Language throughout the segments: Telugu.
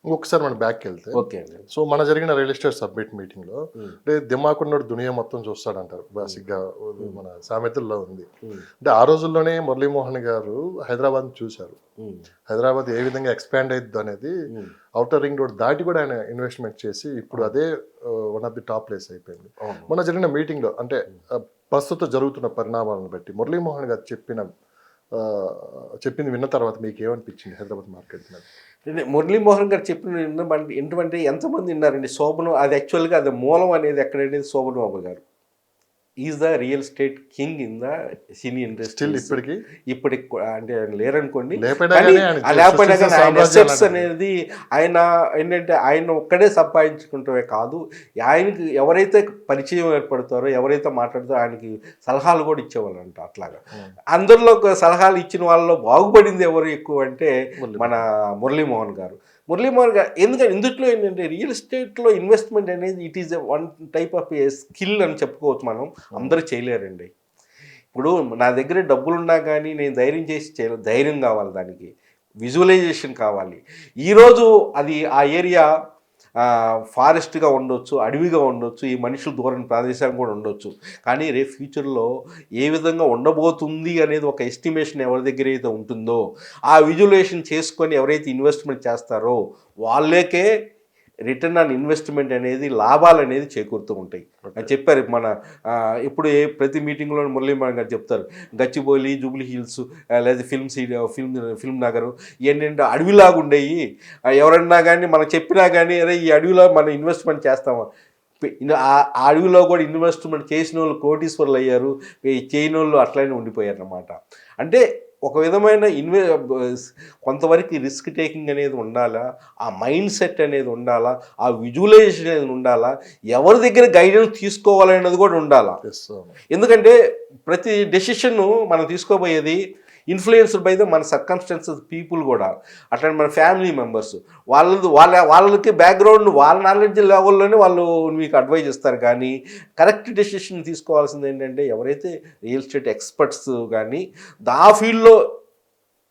ఇంకొకసారి మనం బ్యాక్కి వెళ్తే ఓకే అండి. సో మన జరిగిన రియల్ ఎస్టేట్ సబ్మిట్ మీటింగ్లో అంటే దిమాకున్నోడు దునియా మొత్తం చూస్తాడంటారు బేసిక్గా మన సామెతల్లో ఉంది. అంటే ఆ రోజుల్లోనే మురళీమోహన్ గారు హైదరాబాద్ చూశారు. హైదరాబాద్ ఏ విధంగా ఎక్స్పాండ్ అయ్యిద్ది అనేది అవుటర్ రింగ్ రోడ్ దాటి కూడా ఆయన ఇన్వెస్ట్మెంట్ చేసి ఇప్పుడు అదే one of the top place అయిపోయింది. మొన్న జరిగిన మీటింగ్లో అంటే ప్రస్తుతం జరుగుతున్న పరిణామాలను బట్టి మురళీమోహన్ గారు చెప్పింది విన్న తర్వాత మీకు ఏమనిపించింది హైదరాబాద్ మార్కెట్ మీద? మురళీమోహన్ గారు చెప్పిన ఏంటంటే ఎంతమంది విన్నారండి? శోభను అది యాక్చువల్గా అది మూలం అనేది ఎక్కడనేది శోభన్ బాబు గారు is the real estate king in the cine industry. ఇప్పటికి అంటే లేరనుకోండి, లేకపోయినా కానీ ఆయన అసెట్స్ అనేది ఆయన ఏంటంటే ఆయన ఒక్కడే సంపాదించుకుంటే కాదు, ఆయనకి ఎవరైతే పరిచయం ఏర్పడతారో ఎవరైతే మాట్లాడతారో ఆయనకి సలహాలు కూడా ఇచ్చేవాళ్ళంట. అట్లాగా అందరిలో సలహాలు ఇచ్చిన వాళ్ళలో బాగుపడింది ఎవరు ఎక్కువ అంటే మన మురళీమోహన్ గారు. మురళీమోహన్ గారు ఎందుకంటే ఇందుట్లో ఏంటంటే రియల్ ఎస్టేట్లో ఇన్వెస్ట్మెంట్ అనేది it is one type of A skill అని చెప్పుకోవచ్చు. మనం అందరూ చేయలేరండి. ఇప్పుడు నా దగ్గర డబ్బులున్నా కానీ నేను ధైర్యం చేసి చేయలేదు. ధైర్యం కావాలి, దానికి విజువలైజేషన్ కావాలి. ఈరోజు అది ఆ ఏరియా ఫారెస్ట్గా ఉండొచ్చు, అడవిగా ఉండొచ్చు, ఈ మనుషులు దూరం ప్రదేశం కూడా ఉండొచ్చు. కానీ రేపు ఫ్యూచర్లో ఏ విధంగా ఉండబోతుంది అనేది ఒక ఎస్టిమేషన్ ఎవరి దగ్గర అయితే ఉంటుందో ఆ విజువలైజేషన్ చేసుకొని ఎవరైతే ఇన్వెస్ట్మెంట్ చేస్తారో వాళ్ళకే రిటర్న్ ఆన్ ఇన్వెస్ట్మెంట్ అనేది లాభాలు అనేది చేకూరుతూ ఉంటాయి అని చెప్పారు. మన ఇప్పుడు ప్రతి మీటింగ్లో మురళీమోహన్ గారు చెప్తారు, గచ్చిబౌలి, జూబ్లీ హిల్స్ లేదా ఫిల్మ్ నగర్ ఏంటంటే అడవిలాగా ఉండేవి. ఎవరన్నా కానీ మనం చెప్పినా కానీ అరే ఈ అడవిలో మనం ఇన్వెస్ట్మెంట్ చేస్తామా, ఆ అడవిలో కూడా ఇన్వెస్ట్మెంట్ చేసిన వాళ్ళు కోటీశ్వర్లు అయ్యారు, చేయని వాళ్ళు అట్లనే ఉండిపోయారు అన్నమాట. అంటే ఒక విధమైన కొంతవరకు రిస్క్ టేకింగ్ అనేది ఉండాలా, ఆ మైండ్ సెట్ అనేది ఉండాలా, ఆ విజువలైజేషన్ అనేది ఉండాలా, ఎవరి దగ్గర గైడెన్స్ తీసుకోవాలనేది కూడా ఉండాలా. ఎందుకంటే ప్రతి డెసిషన్ మనం తీసుకోబోయేది ఇన్ఫ్లుయెన్స్డ్ బై ద మన సర్కమ్స్టెన్సెస్ పీపుల్ కూడా, అట్లా మన ఫ్యామిలీ మెంబర్స్ వాళ్ళకి బ్యాక్గ్రౌండ్ వాళ్ళ నాలెడ్జ్ లెవెల్లోనే వాళ్ళు మీకు అడ్వైజ్ ఇస్తారు. కానీ కరెక్ట్ డెసిషన్ తీసుకోవాల్సింది ఏంటంటే ఎవరైతే రియల్ ఎస్టేట్ ఎక్స్పర్ట్స్ కానీ ఆ ఫీల్డ్లో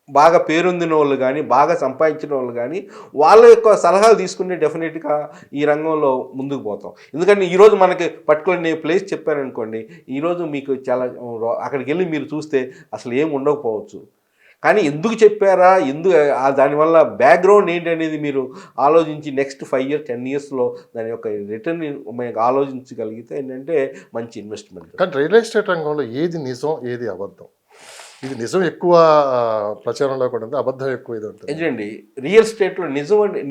బాగా పేరొందిన వాళ్ళు కానీ బాగా సంపాదించిన వాళ్ళు కానీ వాళ్ళ యొక్క సలహాలు తీసుకుని డెఫినెట్గా ఈ రంగంలో ముందుకు పోతాం. ఎందుకంటే ఈరోజు మనకి పర్టికులర్ నేను ప్లేస్ చెప్పాననుకోండి, ఈరోజు మీకు చాలా అక్కడికి వెళ్ళి మీరు చూస్తే అసలు ఏం ఉండకపోవచ్చు. కానీ ఎందుకు చెప్పారా, దానివల్ల బ్యాక్గ్రౌండ్ ఏంటి అనేది మీరు ఆలోచించి నెక్స్ట్ 5 years 10 yearsలో దాని యొక్క రిటర్న్ మనకి ఆలోచించగలిగితే ఏంటంటే మంచి ఇన్వెస్ట్మెంట్. కానీ రియల్ ఎస్టేట్ రంగంలో ఏది నిజం ఏది అబద్ధం? ఇది నిజం ఎక్కువ ప్రచారంలో కూడా ఉంది, అబద్ధం ఎక్కువ ఇది ఉంటుంది. ఎందుకండి రియల్ ఎస్టేట్లో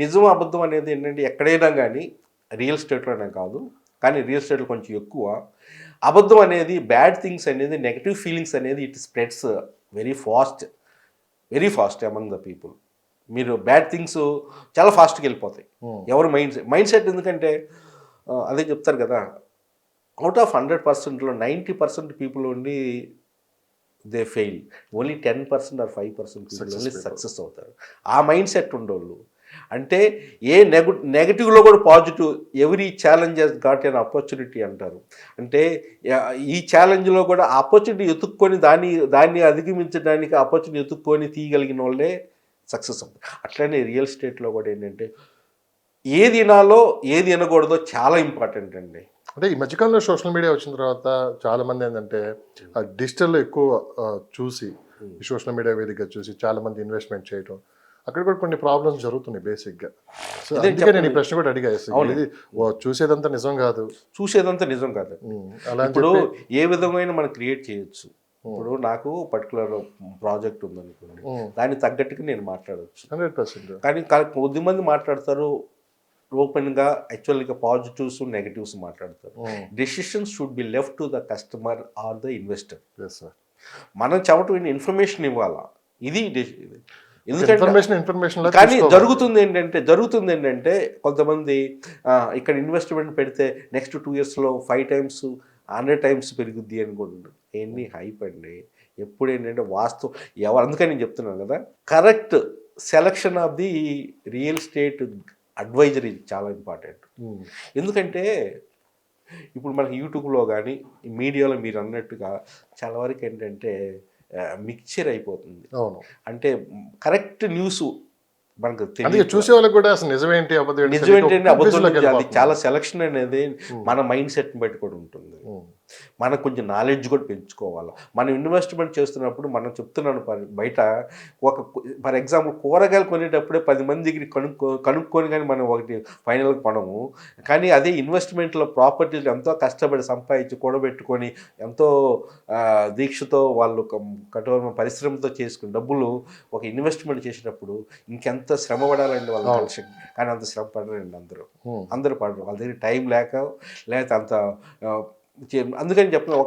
నిజం అబద్ధం అనేది ఏంటంటే ఎక్కడైనా కానీ రియల్ ఎస్టేట్లోనే కాదు, కానీ రియల్ ఎస్టేట్లో కొంచెం ఎక్కువ అబద్ధం అనేది, బ్యాడ్ థింగ్స్ అనేది, నెగిటివ్ ఫీలింగ్స్ అనేది it spreads very fast among the people. మీరు బ్యాడ్ థింగ్స్ చాలా ఫాస్ట్గా వెళ్ళిపోతాయి. ఎవరు మైండ్ సెట్ ఎందుకంటే అదే చెప్తారు కదా, అవుట్ ఆఫ్ 100%లో 90% పీపుల్ ఉండి they fail, only 10% or 5% people only success అవుతారు. ఆ మైండ్ సెట్ ఉండేవాళ్ళు అంటే ఏ నెగటివ్లో కూడా positive, every challenges got an opportunity అంటారు. అంటే ఈ ఛాలెంజ్లో కూడా ఆపర్చునిటీ ఎత్తుక్కొని దాన్ని అధిగమించడానికి ఆపర్చునిటీ ఎత్తుక్కొని తీయగలిగిన వాళ్ళే సక్సెస్ అవుతారు. అట్లనే రియల్ ఎస్టేట్లో కూడా ఏంటంటే ఏది వినాలో ఏది వినకూడదో చాలా ఇంపార్టెంట్ అండి. అంటే ఈ మధ్యకాలంలో సోషల్ మీడియా వచ్చిన తర్వాత చాలామంది ఏంటంటే డిజిటల్లో ఎక్కువ చూసి సోషల్ మీడియా వేదికగా చూసి చాలామంది ఇన్వెస్ట్మెంట్ చేయడం, అక్కడ కూడా కొన్ని ప్రాబ్లమ్స్ జరుగుతున్నాయి బేసిక్గా. సో అందుకే నేను ఈ ప్రశ్న కూడా అడిగా, ఇది చూసేదంతా నిజం కాదు. ఇప్పుడు ఏ విధమైన మనం క్రియేట్ చేయొచ్చు. ఇప్పుడు నాకు పర్టికులర్ ప్రాజెక్ట్ ఉందనుకోండి, దానికి తగ్గట్టుగా నేను మాట్లాడవచ్చు 100%. కానీ కొద్దిమంది మాట్లాడతారు ఓపెన్గా, యాక్చువల్గా పాజిటివ్స్ నెగటివ్స్ మాట్లాడతారు. Decisions should be left to the customer or the investor. మనం చెవట ఇన్ఫర్మేషన్ ఇవ్వాలా, ఇది ఎందుకంటే కానీ జరుగుతుంది ఏంటంటే కొంతమంది ఇక్కడ ఇన్వెస్ట్మెంట్ పెడితే నెక్స్ట్ 2 yearsలో 5 times 100 times పెరుగుద్ది అనుకుంటున్నాను. ఎన్ని హైప్ అండి. ఎప్పుడు ఏంటంటే వాస్తవం అందుకని నేను చెప్తున్నాను కదా, correct selection of the real estate advisory చాలా ఇంపార్టెంట్. ఎందుకంటే ఇప్పుడు మనకి యూట్యూబ్లో కానీ మీడియాలో మీరు అన్నట్టుగా చాలా వరకు ఏంటంటే మిక్చర్ అయిపోతుంది. అంటే కరెక్ట్ న్యూస్ మనకు అందుకే తెలియదు. చూసే వాళ్ళకి కూడా అసలు నిజమేంటి అబద్ధం ఏంటి నిజమేంటి తెలియక అబద్ధం confuse లోకి అది వెళ్ళిపోతున్నారు. చాలా సెలక్షన్ అనేది మన మైండ్ సెట్ని బట్టి కూడా ఉంటుంది. ఉమ్. మనకు కొంచెం నాలెడ్జ్ కూడా పెంచుకోవాలి. మనం ఇన్వెస్ట్మెంట్ చేస్తున్నప్పుడు మనం చెప్తున్నాను బయట ఒక ఫర్ ఎగ్జాంపుల్ కూరగాయలు కొనేటప్పుడే 10 మంది దగ్గర కనుక్కొని కానీ మనం ఒకటి ఫైనల్గా కొనము. కానీ అదే ఇన్వెస్ట్మెంట్లో ప్రాపర్టీలు ఎంతో కష్టపడి సంపాదించి కూడబెట్టుకొని ఎంతో దీక్షతో వాళ్ళు కఠోర పరిశ్రమతో చేసుకుని డబ్బులు ఒక ఇన్వెస్ట్మెంట్ చేసినప్పుడు ఇంకెంత శ్రమ పడాలండి వాళ్ళ కలెక్షన్. కానీ అంత శ్రమ పడరండి అందరూ పడరు. వాళ్ళ దగ్గర టైం లేకపోతే అంత అందుకని చెప్తున్నా.